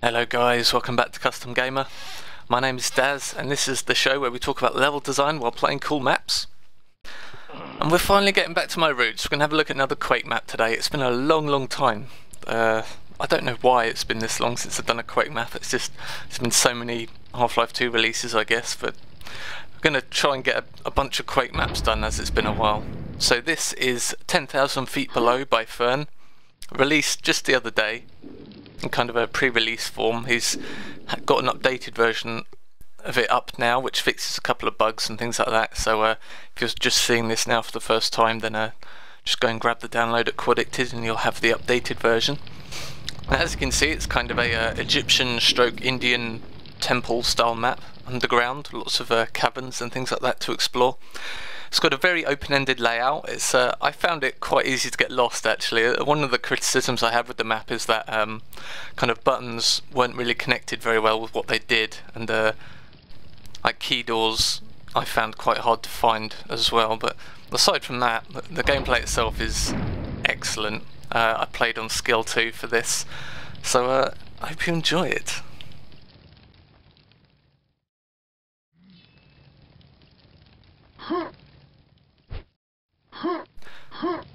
Hello guys, welcome back to Custom Gamer. My name is Daz and this is the show where we talk about level design while playing cool maps. And we're finally getting back to my roots. We're going to have a look at another Quake map today. It's been a long time. I don't know why it's been this long since I've done a Quake map. It's been so many Half-Life 2 releases, I guess, but we're going to try and get a bunch of Quake maps done as it's been a while. So this is 10,000 Feet Below by Fern, released just the other day in kind of a pre-release form. He's got an updated version of it up now, which fixes a couple of bugs and things like that. So if you're just seeing this now for the first time, then just go and grab the download at Quaddicted and you'll have the updated version. Now, as you can see, it's kind of a Egyptian stroke Indian temple style map, underground, lots of caverns and things like that to explore. It's got a very open-ended layout. I found it quite easy to get lost actually. One of the criticisms I have with the map is that kind of buttons weren't really connected very well with what they did, and like key doors I found quite hard to find as well. But aside from that, the gameplay itself is excellent. I played on skill 2 for this, so I hope you enjoy it.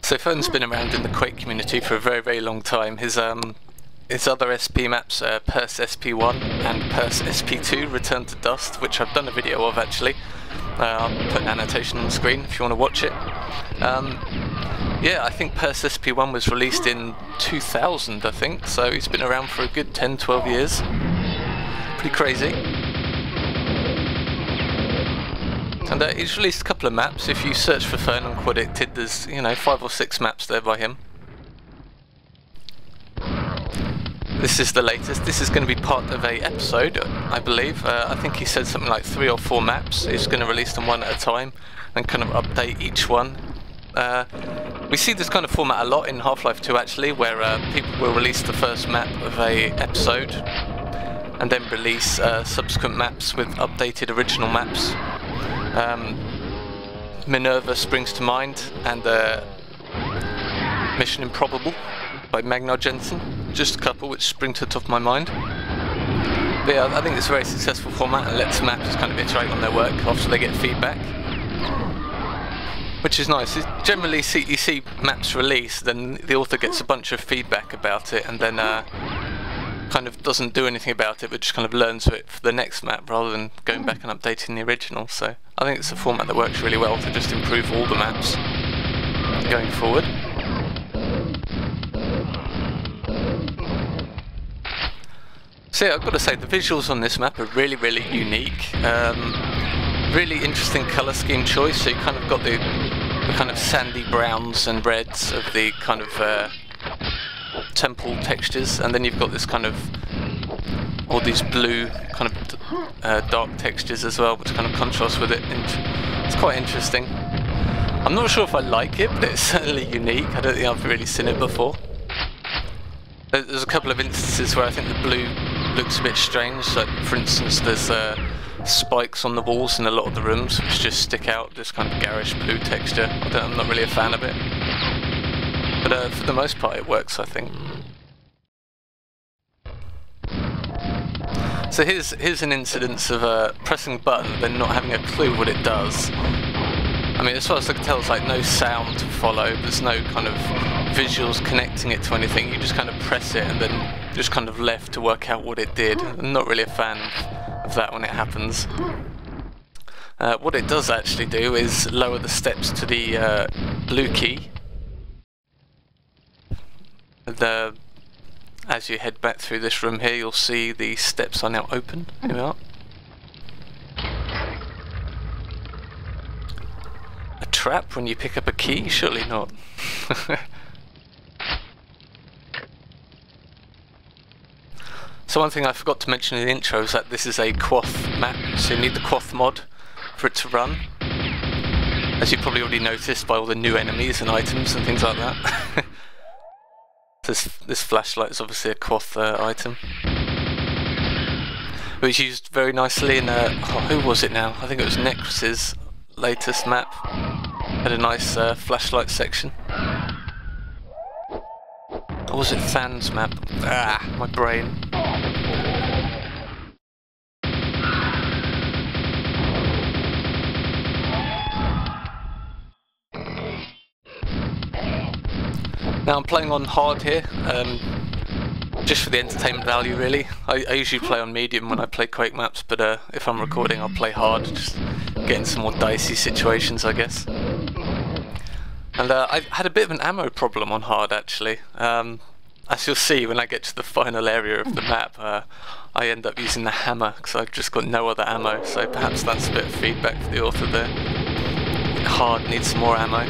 So Fern's been around in the Quake community for a very long time. His other SP maps, Purse SP1 and Purse SP2, Return to Dust, which I've done a video of actually. I'll put an annotation on the screen if you want to watch it. Yeah, I think Purse SP1 was released in 2000, I think, so he's been around for a good 10-12 years. Pretty crazy. And he's released a couple of maps. If you search for Fern on Quaddicted, there's 5 or 6 maps there by him. This is the latest. This is going to be part of a episode, I believe. I think he said something like 3 or 4 maps. He's going to release them one at a time and kind of update each one. We see this kind of format a lot in Half-Life 2 actually, where people will release the first map of a episode and then release subsequent maps with updated original maps. Minerva springs to mind, and Mission Improbable by Magnar Jensen, just a couple which spring to the top of my mind. But yeah, I think it's a very successful format and lets maps kind of iterate on their work after they get feedback, which is nice. Generally you see maps released, then the author gets a bunch of feedback about it and then kind of doesn't do anything about it, but just kind of learns it for the next map rather than going back and updating the original. So I think it's a format that works really well to just improve all the maps going forward. So yeah, I've got to say the visuals on this map are really unique. Really interesting colour scheme choice. So you kind of got the kind of sandy browns and reds of the kind of temple textures, and then you've got this kind of all these blue kind of dark textures as well, which kind of contrast with it, and it's quite interesting. I'm not sure if I like it, but it's certainly unique. I don't think I've really seen it before. There's a couple of instances where I think the blue looks a bit strange. So for instance, there's spikes on the walls in a lot of the rooms which just stick out, this kind of garish blue texture. I'm not really a fan of it, but for the most part it works, I think. So here's an incidence of pressing a button then not having a clue what it does. I mean, as far as I can tell, it's like no sound to follow, there's no kind of visuals connecting it to anything. You just kind of press it and then just kind of left to work out what it did. I'm not really a fan of that when it happens. What it does actually do is lower the steps to the blue key. As you head back through this room here, you'll see the steps are now open. Here we are. A trap when you pick up a key? Surely not. So one thing I forgot to mention in the intro is that this is a Quoth map, so you need the Quoth mod for it to run, as you probably already noticed by all the new enemies and items and things like that. This flashlight is obviously a Quoth item. It was used very nicely in who was it now? I think it was Necros's latest map. Had a nice flashlight section. Or was it Fern's map? Ah, my brain. Now I'm playing on hard here, just for the entertainment value really. I usually play on medium when I play Quake maps, but if I'm recording I'll play hard, just get in some more dicey situations I guess. And I had a bit of an ammo problem on hard actually. As you'll see when I get to the final area of the map, I end up using the hammer because I've just got no other ammo, so perhaps that's a bit of feedback for the author there. Hard needs some more ammo.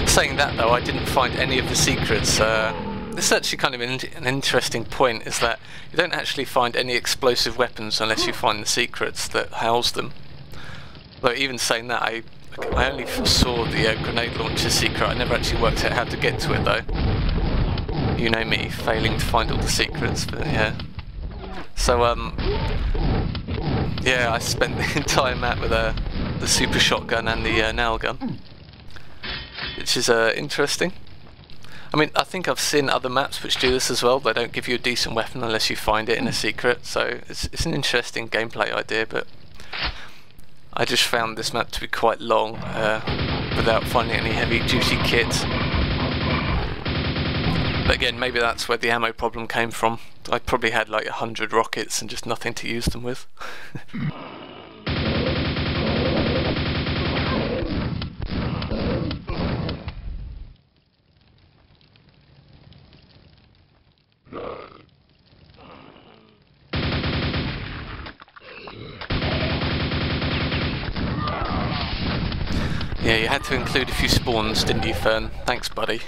Saying that though, I didn't find any of the secrets. This is actually kind of an interesting point, is that you don't actually find any explosive weapons unless you find the secrets that house them. Though even saying that, I only saw the grenade launcher secret. I never actually worked out how to get to it though. You know me, failing to find all the secrets, but yeah. So yeah, I spent the entire map with the super shotgun and the nail gun, which is interesting. I mean, I think I've seen other maps which do this as well. They don't give you a decent weapon unless you find it in a secret, so it's an interesting gameplay idea, but I just found this map to be quite long without finding any heavy duty kit. But again, maybe that's where the ammo problem came from. I probably had like 100 rockets and just nothing to use them with. Yeah, you had to include a few spawns, didn't you, Fern? Thanks, buddy.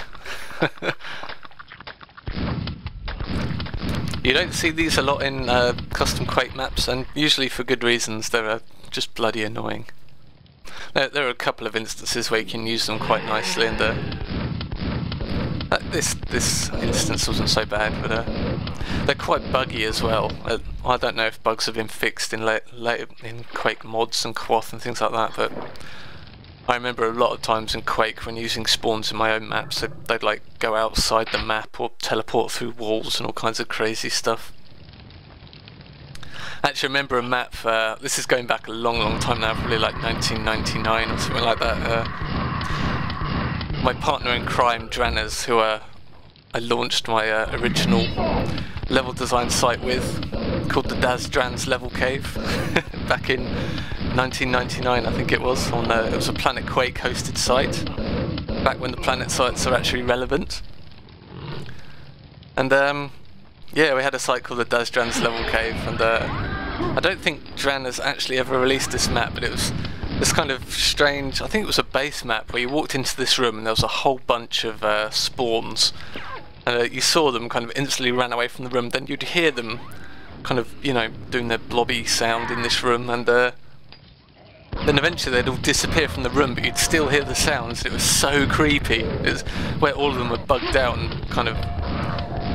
You don't see these a lot in custom Quake maps, and usually for good reasons. They're just bloody annoying. There are a couple of instances where you can use them quite nicely, and this instance wasn't so bad, but they're quite buggy as well. I don't know if bugs have been fixed in later in Quake mods and Quoth and things like that, but I remember a lot of times in Quake when using spawns in my own maps, they'd like go outside the map or teleport through walls and all kinds of crazy stuff. I actually remember a map, this is going back a long time now, probably like 1999 or something like that. My partner in crime, Dranas, who I launched my original level design site with, called the Daz Drans Level Cave, back in 1999 I think it was. It was a Planet Quake hosted site, back when the Planet sites are actually relevant. And yeah, we had a site called the Daz Drans Level Cave, and I don't think Dran has actually ever released this map, but it was this kind of strange, I think it was a base map where you walked into this room and there was a whole bunch of spawns, and you saw them kind of instantly ran away from the room, then you'd hear them kind of, you know, doing their blobby sound in this room, and then eventually they'd all disappear from the room, but you'd still hear the sounds. It was so creepy. It was where all of them were bugged out and kind of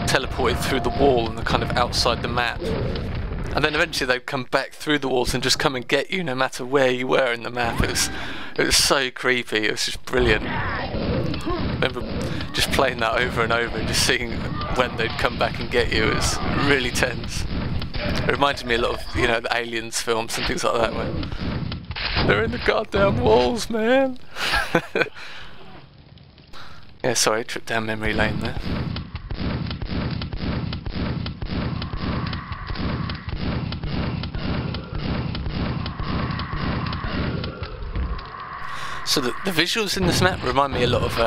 teleported through the wall and they're kind of outside the map. And then eventually they'd come back through the walls and just come and get you no matter where you were in the map. It was so creepy. It was just brilliant. I remember just playing that over and over and just seeing when they'd come back and get you. It was really tense. It reminded me a lot of, you know, the Aliens films and things like that, where they're in the goddamn walls, man. Yeah, sorry, trip down memory lane there. So the visuals in this map remind me a lot of,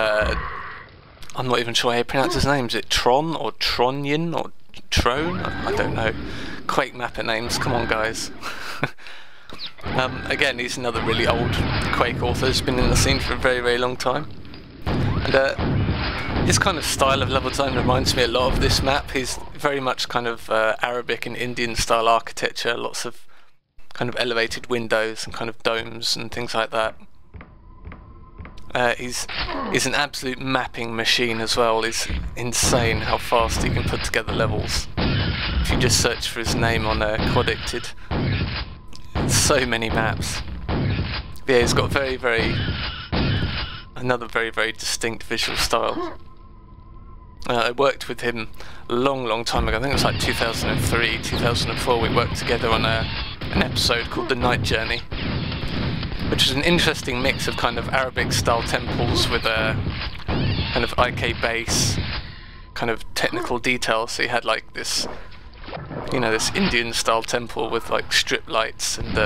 I'm not even sure how you pronounce his name. Is it Tron or Tronyin or Trone? I don't know. Quake mapper names, come on guys. Again, he's another really old Quake author who's been in the scene for a very long time. And his kind of style of level design reminds me a lot of this map. He's very much kind of Arabic and Indian style architecture, lots of kind of elevated windows and kind of domes and things like that. He's an absolute mapping machine as well. It's insane how fast he can put together levels. If you just search for his name on Coddicted, so many maps. But yeah, he's got another very distinct visual style. I worked with him a long time ago. I think it was like 2003, 2004. We worked together on an episode called The Night Journey, which is an interesting mix of kind of Arabic style temples with a kind of IK base, kind of technical detail. So you had like this, you know, this Indian style temple with like strip lights and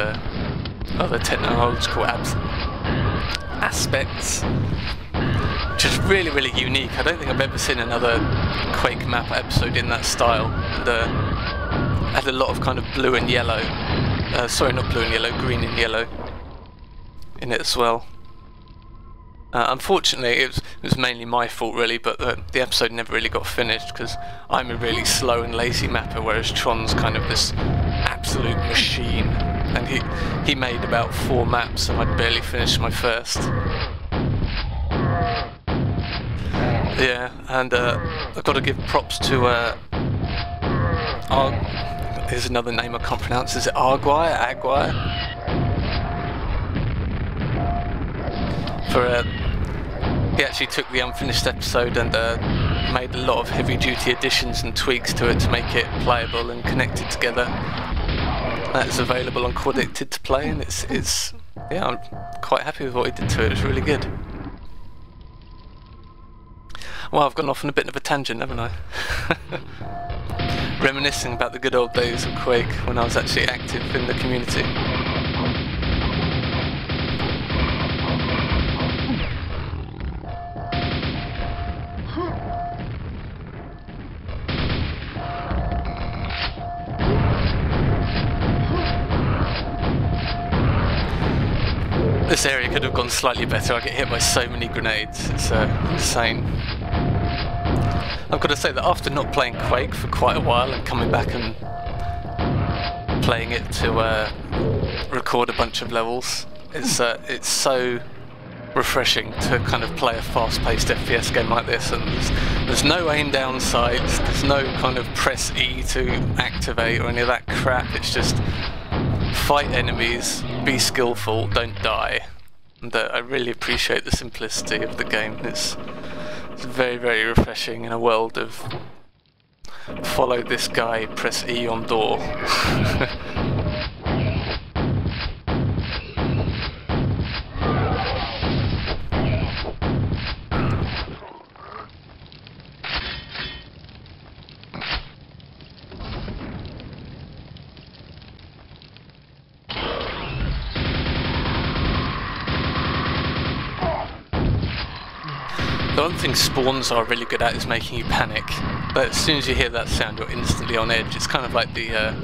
other technological aspects, which is really unique. I don't think I've ever seen another Quake map episode in that style. And had a lot of kind of blue and yellow, sorry, not blue and yellow, green and yellow in it as well. Unfortunately, it was mainly my fault really, but the episode never really got finished because I'm a really slow and lazy mapper, whereas Tron's kind of this absolute machine, and he made about 4 maps and I'd barely finished my first. Yeah, and I've got to give props to here's another name I can't pronounce. Is it Aguirre? For he actually took the unfinished episode and made a lot of heavy-duty additions and tweaks to it to make it playable and connected together. That is available on Quad to play, and it's yeah, I'm quite happy with what he did to it. It was really good. Well, I've gone off on a bit of a tangent, haven't I? Reminiscing about the good old days of Quake when I was actually active in the community. This area could have gone slightly better. I get hit by so many grenades, it's insane. I've got to say that after not playing Quake for quite a while and coming back and playing it to record a bunch of levels, it's so refreshing to kind of play a fast-paced FPS game like this, and there's no aim down sights, there's no kind of press E to activate or any of that crap. It's just fight enemies, be skillful, don't die. And I really appreciate the simplicity of the game. It's very refreshing in a world of follow this guy, press E on door. The one thing spawns are really good at is making you panic, but as soon as you hear that sound you're instantly on edge. It's kind of like the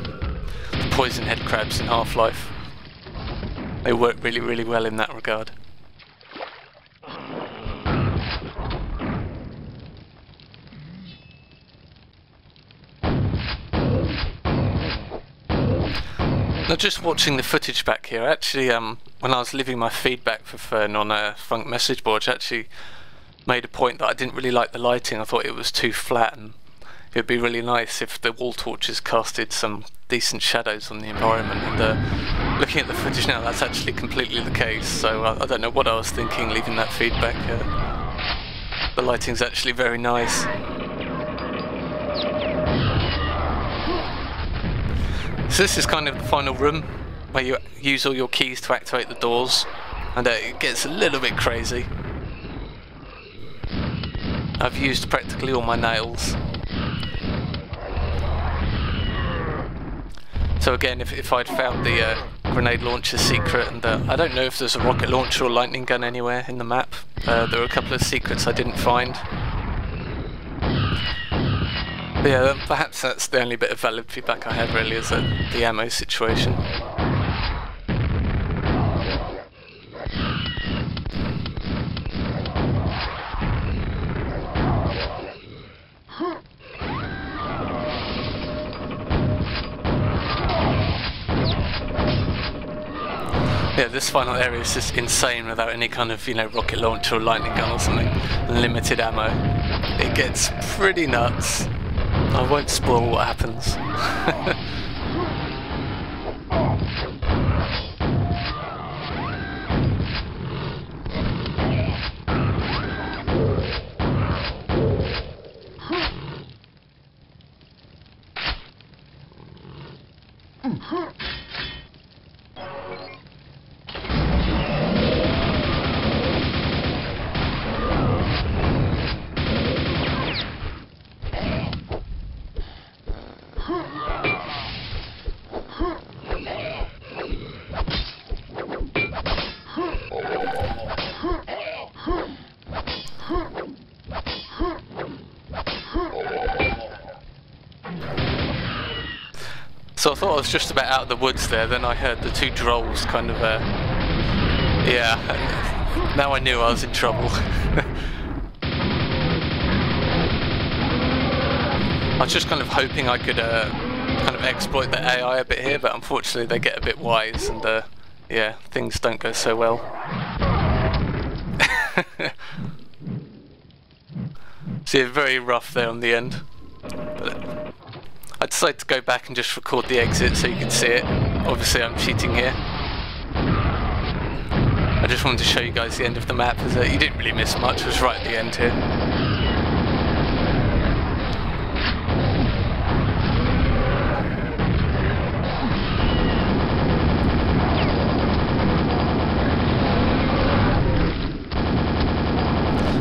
poison head crabs in Half-Life. They work really well in that regard. Now, just watching the footage back here, actually when I was leaving my feedback for Fern on a Funk message board, I actually made a point that I didn't really like the lighting. I thought it was too flat, and it would be really nice if the wall torches casted some decent shadows on the environment. And looking at the footage now, that's actually completely the case, so I don't know what I was thinking leaving that feedback. The lighting's actually very nice. So this is kind of the final room where you use all your keys to activate the doors, and it gets a little bit crazy. I've used practically all my nails. So again, if I'd found the grenade launcher secret, and I don't know if there's a rocket launcher or lightning gun anywhere in the map. There were a couple of secrets I didn't find. But yeah, perhaps that's the only bit of valid feedback I have really, is the ammo situation. Yeah, this final area is just insane without any kind of, you know, rocket launcher or lightning gun or something. Limited ammo. It gets pretty nuts. I won't spoil what happens. So I thought I was just about out of the woods there, then I heard the two drolls kind of, yeah, now I knew I was in trouble. I was just kind of hoping I could kind of exploit the AI a bit here, but unfortunately they get a bit wise and yeah, things don't go so well. So yeah, very rough there on the end. But I decided to go back and just record the exit so you can see it. Obviously I'm cheating here. I just wanted to show you guys the end of the map, as you didn't really miss much, it was right at the end here.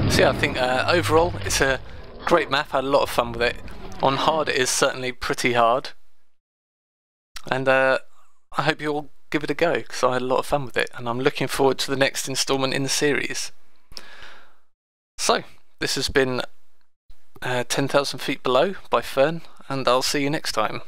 So yeah, I think overall it's a great map, I had a lot of fun with it. On hard it is certainly pretty hard. And I hope you all give it a go, because I had a lot of fun with it, and I'm looking forward to the next instalment in the series. So, this has been 10,000 Feet Below by Fern, and I'll see you next time.